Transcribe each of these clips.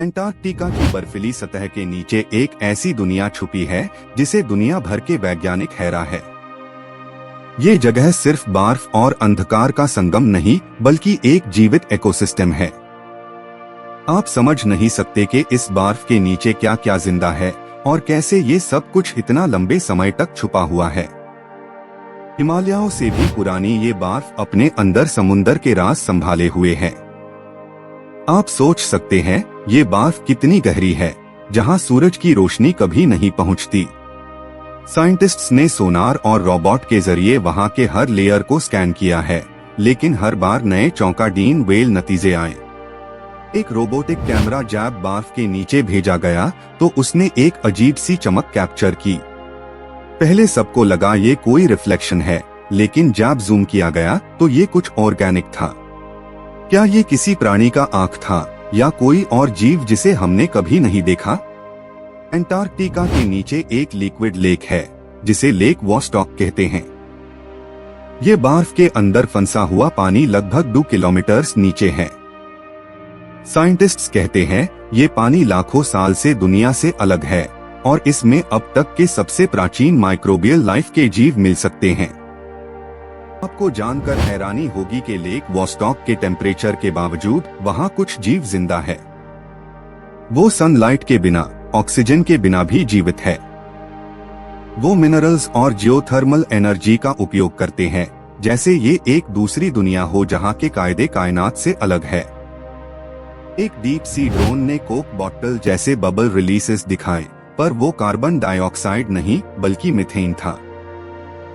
Antarctica की बर्फीली सतह के नीचे एक ऐसी दुनिया छुपी है जिसे दुनिया भर के वैज्ञानिक हैरान है। ये जगह सिर्फ बर्फ और अंधकार का संगम नहीं बल्कि एक जीवित इकोसिस्टम है। आप समझ नहीं सकते कि इस बर्फ के नीचे क्या क्या जिंदा है और कैसे ये सब कुछ इतना लंबे समय तक छुपा हुआ है। हिमालयों से भी पुरानी ये बर्फ अपने अंदर समुंदर के राज संभाले हुए है। आप सोच सकते हैं ये बर्फ कितनी गहरी है, जहां सूरज की रोशनी कभी नहीं पहुंचती। साइंटिस्ट्स ने सोनार और रोबोट के जरिए वहां के हर लेयर को स्कैन किया है, लेकिन हर बार नए चौंकादीन वेल नतीजे आए। एक रोबोटिक कैमरा जब बर्फ के नीचे भेजा गया तो उसने एक अजीब सी चमक कैप्चर की। पहले सबको लगा ये कोई रिफ्लेक्शन है, लेकिन जब जूम किया गया तो ये कुछ ऑर्गेनिक था। क्या ये किसी प्राणी का आंख था या कोई और जीव जिसे हमने कभी नहीं देखा? अंटार्कटिका के नीचे एक लिक्विड लेक है जिसे लेक वॉस्टॉक कहते हैं। ये बर्फ के अंदर फंसा हुआ पानी लगभग 2 किलोमीटर नीचे है। साइंटिस्ट्स कहते हैं ये पानी लाखों साल से दुनिया से अलग है और इसमें अब तक के सबसे प्राचीन माइक्रोबियल लाइफ के जीव मिल सकते हैं। आपको जानकर हैरानी होगी कि लेक वॉस्टॉक के टेम्परेचर के बावजूद वहां कुछ जीव जिंदा है। वो सनलाइट के बिना, ऑक्सीजन के बिना भी जीवित है। वो मिनरल्स और जियोथर्मल एनर्जी का उपयोग करते हैं, जैसे ये एक दूसरी दुनिया हो जहां के कायदे कायनात से अलग है। एक डीप सी ड्रोन ने कोक बॉटल जैसे बबल रिलीजेस दिखाए, पर वो कार्बन डाइऑक्साइड नहीं बल्कि मीथेन था।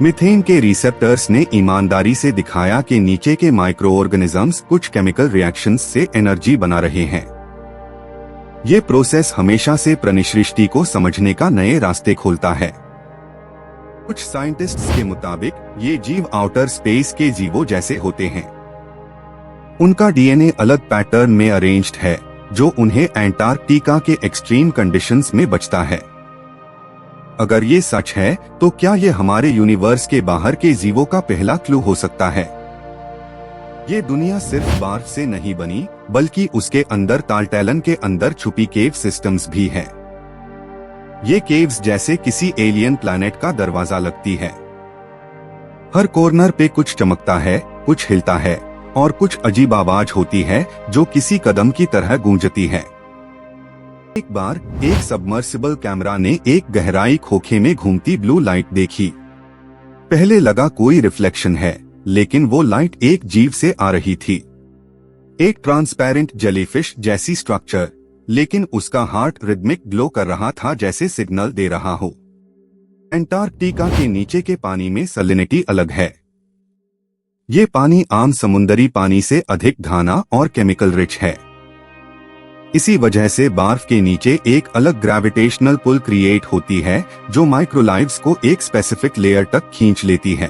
मीथेन के रिसेप्टर्स ने ईमानदारी से दिखाया कि नीचे के माइक्रो ऑर्गेनिजम्स कुछ केमिकल रिएक्शंस से एनर्जी बना रहे हैं। ये प्रोसेस हमेशा से प्राणिसृष्टि को समझने का नए रास्ते खोलता है। कुछ साइंटिस्ट्स के मुताबिक ये जीव आउटर स्पेस के जीवों जैसे होते हैं। उनका डीएनए अलग पैटर्न में अरेंज्ड है जो उन्हें अंटार्कटिका के एक्सट्रीम कंडीशंस में बचता है। अगर ये सच है तो क्या ये हमारे यूनिवर्स के बाहर के जीवों का पहला क्लू हो सकता है? ये दुनिया सिर्फ बर्फ से नहीं बनी बल्कि उसके अंदर तालटैलन के अंदर छुपी केव सिस्टम्स भी हैं। ये केव्स जैसे किसी एलियन प्लैनेट का दरवाजा लगती है। हर कॉर्नर पे कुछ चमकता है, कुछ हिलता है और कुछ अजीब आवाज होती है जो किसी कदम की तरह गूंजती है। एक बार एक सबमर्सिबल कैमरा ने एक गहराई खोखे में घूमती ब्लू लाइट देखी। पहले लगा कोई रिफ्लेक्शन है, लेकिन वो लाइट एक जीव से आ रही थी। एक ट्रांसपेरेंट जेलीफिश जैसी स्ट्रक्चर, लेकिन उसका हार्ट रिदमिक ग्लो कर रहा था जैसे सिग्नल दे रहा हो। अंटार्कटिका के नीचे के पानी में सैलिनिटी अलग है। ये पानी आम समुद्री पानी से अधिक घाना और केमिकल रिच है। इसी वजह से बर्फ के नीचे एक अलग ग्रेविटेशनल पुल क्रिएट होती है जो माइक्रोलाइव्स को एक स्पेसिफिक लेयर तक खींच लेती है।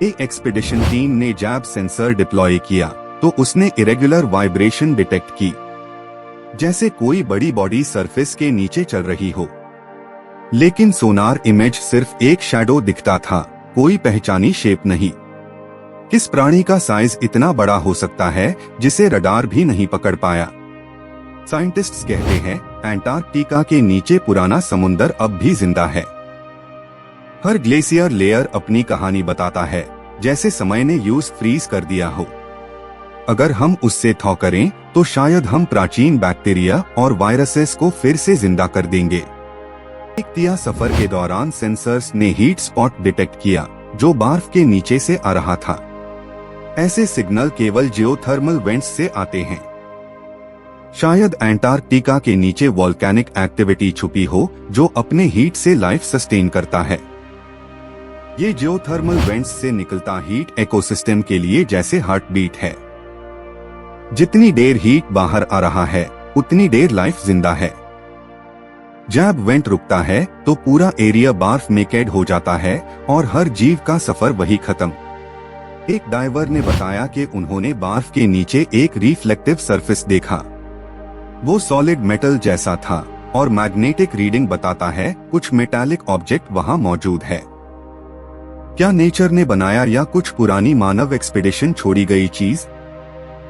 एक एक्सपीडिशन टीम ने जब सेंसर डिप्लॉय किया तो उसने इरेगुलर वाइब्रेशन डिटेक्ट की, जैसे कोई बड़ी बॉडी सरफेस के नीचे चल रही हो। लेकिन सोनार इमेज सिर्फ एक शैडो दिखता था, कोई पहचानी शेप नहीं। किस प्राणी का साइज इतना बड़ा हो सकता है जिसे रडार भी नहीं पकड़ पाया? साइंटिस्ट्स कहते हैं अंटार्कटिका के नीचे पुराना समुंदर अब भी जिंदा है। हर ग्लेशियर लेयर अपनी कहानी बताता है, जैसे समय ने यूज फ्रीज कर दिया हो। अगर हम उससे थॉ करें तो शायद हम प्राचीन बैक्टीरिया और वायरसेस को फिर से जिंदा कर देंगे। एक तिया सफर के दौरान सेंसर्स ने हीट स्पॉट डिटेक्ट किया जो बर्फ के नीचे से आ रहा था। ऐसे सिग्नल केवल जियोथर्मल वेंट्स से आते हैं। शायद अंटार्कटिका के नीचे वोल्केनिक एक्टिविटी छुपी हो जो अपने हीट से लाइफ सस्टेन करता है। ये जियोथर्मल वेंट्स से निकलता हीट इकोसिस्टम के लिए जैसे हार्ट बीट है। जितनी देर हीट बाहर आ रहा है उतनी देर लाइफ जिंदा है। जब वेंट रुकता है तो पूरा एरिया बर्फ में कैद हो जाता है और हर जीव का सफर वही खत्म। एक डाइवर ने बताया कि उन्होंने बर्फ के नीचे एक रिफ्लेक्टिव सरफेस देखा। वो सॉलिड मेटल जैसा था और मैग्नेटिक रीडिंग बताता है कुछ मेटालिक ऑब्जेक्ट वहां मौजूद है। क्या नेचर ने बनाया या कुछ पुरानी मानव एक्सपीडिशन छोड़ी गई चीज?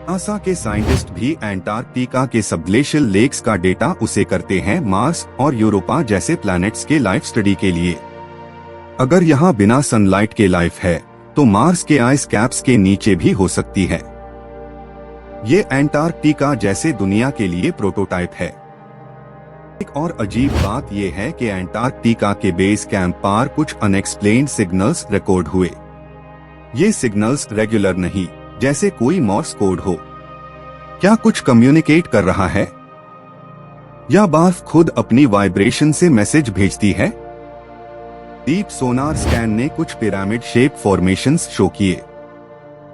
नासा के साइंटिस्ट भी एंटार्क्टिका के सबग्लेशियल लेक्स का डेटा उसे करते हैं मार्स और यूरोपा जैसे प्लैनेट्स के लाइफ स्टडी के लिए। अगर यहाँ बिना सनलाइट के लाइफ है तो मार्स के आइस कैप्स के नीचे भी हो सकती है। ये एंटार्क्टिका जैसे दुनिया के लिए प्रोटोटाइप है। एक और अजीब बात यह है कि एंटार्क्टिका के बेस कैंप पर कुछ अनएक्सप्लेन्ड सिग्नल्स रिकॉर्ड हुए। ये सिग्नल्स रेगुलर नहीं, जैसे कोई मॉर्स कोड हो। क्या कुछ कम्युनिकेट कर रहा है या बर्फ खुद अपनी वाइब्रेशन से मैसेज भेजती है? डीप सोनार स्कैन ने कुछ पिरामिड शेप फॉर्मेशंस शो किए।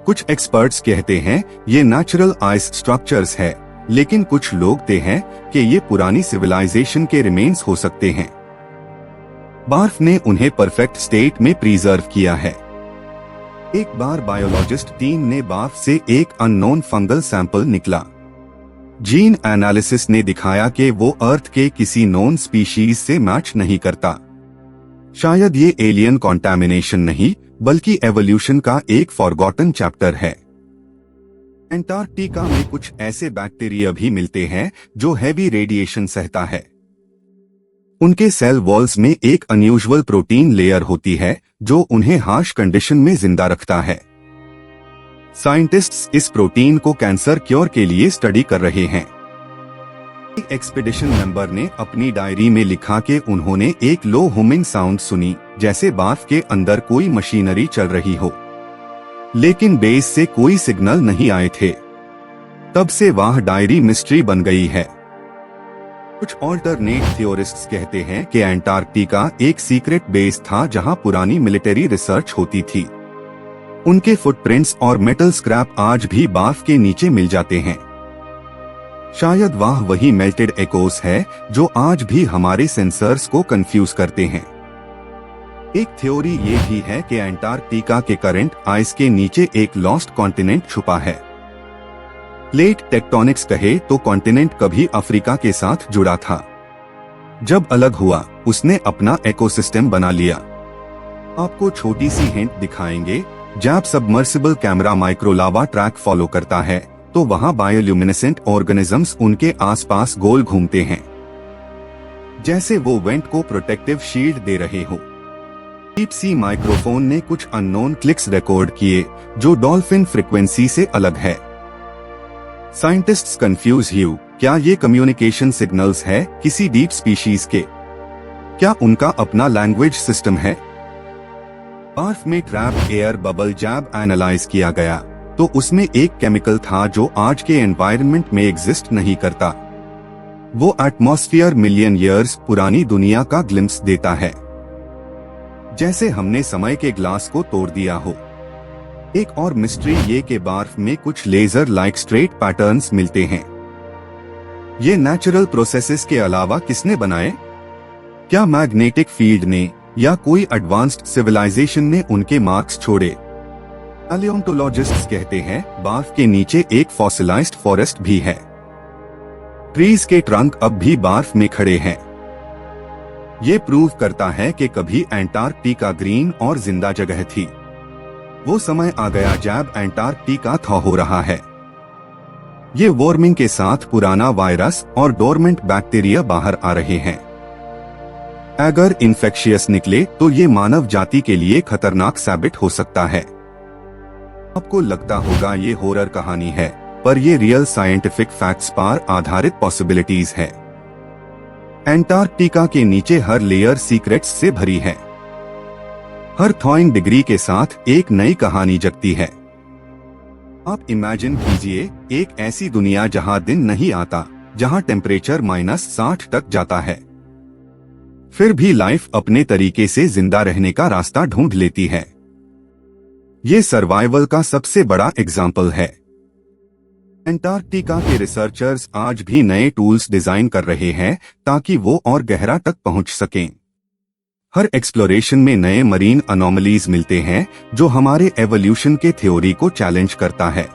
कुछ एक्सपर्ट्स कहते हैं ये नेचुरल आइस स्ट्रक्चर्स है, लेकिन कुछ लोग कहते हैं कि ये पुरानी सिविलाइजेशन के रिमेन्स हो सकते हैं। बर्फ ने उन्हें परफेक्ट स्टेट में प्रिजर्व किया है। एक बार बायोलॉजिस्ट टीम ने बर्फ से एक अननोन फंगल सैंपल निकला। जीन एनालिसिस ने दिखाया कि वो अर्थ के किसी नोन स्पीशीज से मैच नहीं करता। शायद ये एलियन कॉन्टैमिनेशन नहीं, बल्कि एवोल्यूशन का एक फॉरगॉटन चैप्टर है। एंटार्क्टिका में कुछ ऐसे बैक्टीरिया भी मिलते हैं जो हैवी रेडिएशन सहता है। उनके सेल वॉल्स में एक अनयूजुअल प्रोटीन लेयर होती है जो उन्हें हार्श कंडीशन में जिंदा रखता है। साइंटिस्ट्स इस प्रोटीन को कैंसर क्योर के लिए स्टडी कर रहे हैं। एक एक्सपीडिशन मेंबर ने अपनी डायरी में लिखा कि उन्होंने एक लो हुमिंग साउंड सुनी, जैसे बर्फ के अंदर कोई मशीनरी चल रही हो, लेकिन बेस से कोई सिग्नल नहीं आए थे। तब से वह डायरी मिस्ट्री बन गई है। कुछ ऑल्टरनेट थ्योरिस्ट्स कहते हैं कि एंटार्क्टिका एक सीक्रेट बेस था जहां पुरानी मिलिट्री रिसर्च होती थी। उनके फुटप्रिंट्स और मेटल स्क्रैप आज भी बर्फ के नीचे मिल जाते हैं। शायद वह वही मेल्टेड एकोस है जो आज भी हमारे सेंसर्स को कंफ्यूज करते हैं। एक थ्योरी ये भी है कि एंटार्क्टिका के करंट आइस के नीचे एक लॉस्ट कॉन्टिनेंट छुपा है। प्लेट टेक्टोनिक्स कहे तो कॉन्टिनेंट कभी अफ्रीका के साथ जुड़ा था। जब अलग हुआ उसने अपना इकोसिस्टम बना लिया। आपको छोटी सी हिंट दिखाएंगे। जब सबमर्सिबल कैमरा माइक्रोलावा ट्रैक फॉलो करता है तो वहां बायोल्यूमिनेसेंट ऑर्गेनिजम्स उनके आसपास गोल घूमते हैं, जैसे वो वेंट को प्रोटेक्टिव शील्ड दे रहे हो। डीप सी माइक्रोफोन ने कुछ अननोन क्लिक्स रिकॉर्ड किए जो डॉल्फिन फ्रीक्वेंसी से अलग है। साइंटिस्ट्स कंफ्यूज हुए, क्या ये कम्युनिकेशन सिग्नल्स है किसी डीप स्पीशीज के? क्या उनका अपना लैंग्वेज सिस्टम है? बर्फ में ट्रैप एयर बबल जब एनालाइज किया गया तो उसमें एक केमिकल था जो आज के एनवायरनमेंट में एग्जिस्ट नहीं करता। वो एटमॉस्फेयर मिलियन ईयर्स पुरानी दुनिया का ग्लिम्स देता है, जैसे हमने समय के ग्लास को तोड़ दिया हो। एक और मिस्ट्री ये कि बर्फ में कुछ लेजर लाइक स्ट्रेट पैटर्न्स मिलते हैं। ये नेचुरल प्रोसेसेस के अलावा किसने बनाए? क्या मैग्नेटिक फील्ड ने या कोई एडवांस्ड सिविलाइजेशन ने उनके मार्क्स छोड़े? पैलियोंटोलॉजिस्ट्स कहते हैं बर्फ के नीचे एक फॉसिलाइज्ड फॉरेस्ट भी है। ट्रीज के ट्रंक अब भी बर्फ में खड़े हैं। ये प्रूव करता है कि कभी एंटार्क्टिका ग्रीन और जिंदा जगह थी। वो समय आ गया जब एंटार्क्टिका थॉ हो रहा है। ये वार्मिंग के साथ पुराना वायरस और डोरमेंट बैक्टीरिया बाहर आ रहे हैं। अगर इन्फेक्शियस निकले तो ये मानव जाति के लिए खतरनाक साबित हो सकता है। आपको लगता होगा ये हॉरर कहानी है, पर ये रियल साइंटिफिक फैक्ट्स पर आधारित पॉसिबिलिटीज है। एंटार्क्टिका के नीचे हर लेयर सीक्रेट्स से भरी है। हर थॉइंग डिग्री के साथ एक नई कहानी जगती है। आप इमेजिन कीजिए एक ऐसी दुनिया जहां दिन नहीं आता, जहां टेम्परेचर -60 तक जाता है, फिर भी लाइफ अपने तरीके से जिंदा रहने का रास्ता ढूंढ लेती है। ये सर्वाइवल का सबसे बड़ा एग्जाम्पल है। एंटार्क्टिका के रिसर्चर्स आज भी नए टूल्स डिजाइन कर रहे हैं ताकि वो और गहरा तक पहुंच सकें। हर एक्सप्लोरेशन में नए मरीन अनोमलीज मिलते हैं जो हमारे एवोल्यूशन के थ्योरी को चैलेंज करता है।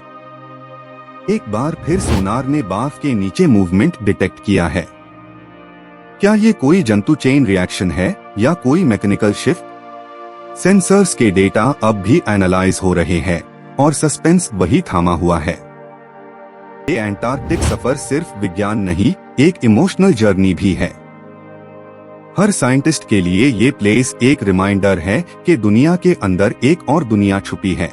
एक बार फिर सोनार ने बर्फ के नीचे मूवमेंट डिटेक्ट किया है। क्या ये कोई जंतु चेन रिएक्शन है या कोई मैकेनिकल शिफ्ट? सेंसर्स के डेटा अब भी एनालाइज हो रहे हैं और सस्पेंस वही थामा हुआ है। ये एंटार्क्टिक सफर सिर्फ विज्ञान नहीं, एक इमोशनल जर्नी भी है। हर साइंटिस्ट के लिए ये प्लेस एक रिमाइंडर है कि दुनिया के अंदर एक और दुनिया छुपी है।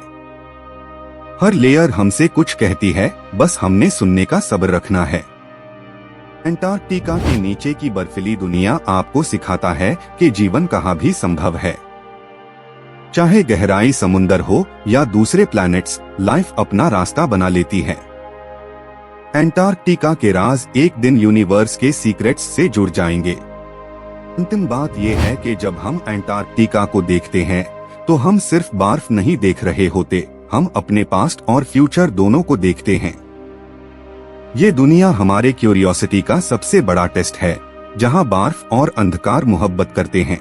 हर लेयर हमसे कुछ कहती है, बस हमने सुनने का सब्र रखना है। एंटार्क्टिका के नीचे की बर्फीली दुनिया आपको सिखाता है कि जीवन कहाँ भी संभव है। चाहे गहराई समुंदर हो या दूसरे प्लैनेट्स, लाइफ अपना रास्ता बना लेती है। एंटार्क्टिका के राज एक दिन यूनिवर्स के सीक्रेट्स से जुड़ जाएंगे। अंतिम बात यह है कि जब हम एंटार्क्टिका को देखते हैं तो हम सिर्फ बर्फ नहीं देख रहे होते, हम अपने पास्ट और फ्यूचर दोनों को देखते हैं। ये दुनिया हमारे क्यूरियोसिटी का सबसे बड़ा टेस्ट है, जहां बर्फ और अंधकार मोहब्बत करते हैं।